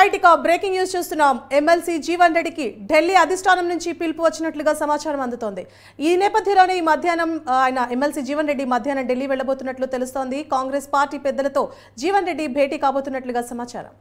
Right ఇక breaking news చూస్తున్నాం. MLC Jeevan రెడ్డికి ఢిల్లీ అధిష్టానం నుంచి పిలుపు వచ్చినట్లుగా సమాచారం అందుతోంది. ఈ నేపథ్యంలోనే ఈ మధ్యాహ్నం ఆయన ఎమ్మెల్సీ జీవన్ రెడ్డి మధ్యాహ్నం ఢిల్లీ వెళ్లబోతున్నట్లు తెలుస్తోంది. కాంగ్రెస్ పార్టీ పెద్దలతో జీవన్ రెడ్డి భేటీ కాబోతున్నట్లుగా సమాచారం.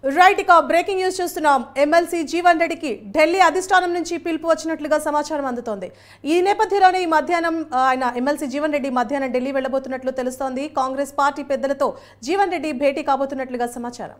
రైట్ ఇక బ్రేకింగ్ న్యూస్ చూస్తున్నాం. ఎమ్మెల్సీ జీవన్ రెడ్డికి ఢిల్లీ అధిష్టానం నుంచి పిలుపు వచ్చినట్లుగా సమాచారం అందుతోంది. ఈ నేపథ్యంలోనే ఈ మధ్యాహ్నం ఆయన ఎమ్మెల్సీ జీవన్ రెడ్డి మధ్యాహ్నం ఢిల్లీ వెళ్లబోతున్నట్లు తెలుస్తోంది. కాంగ్రెస్ పార్టీ పెద్దలతో జీవన్ రెడ్డి భేటీ కాబోతున్నట్లుగా సమాచారం.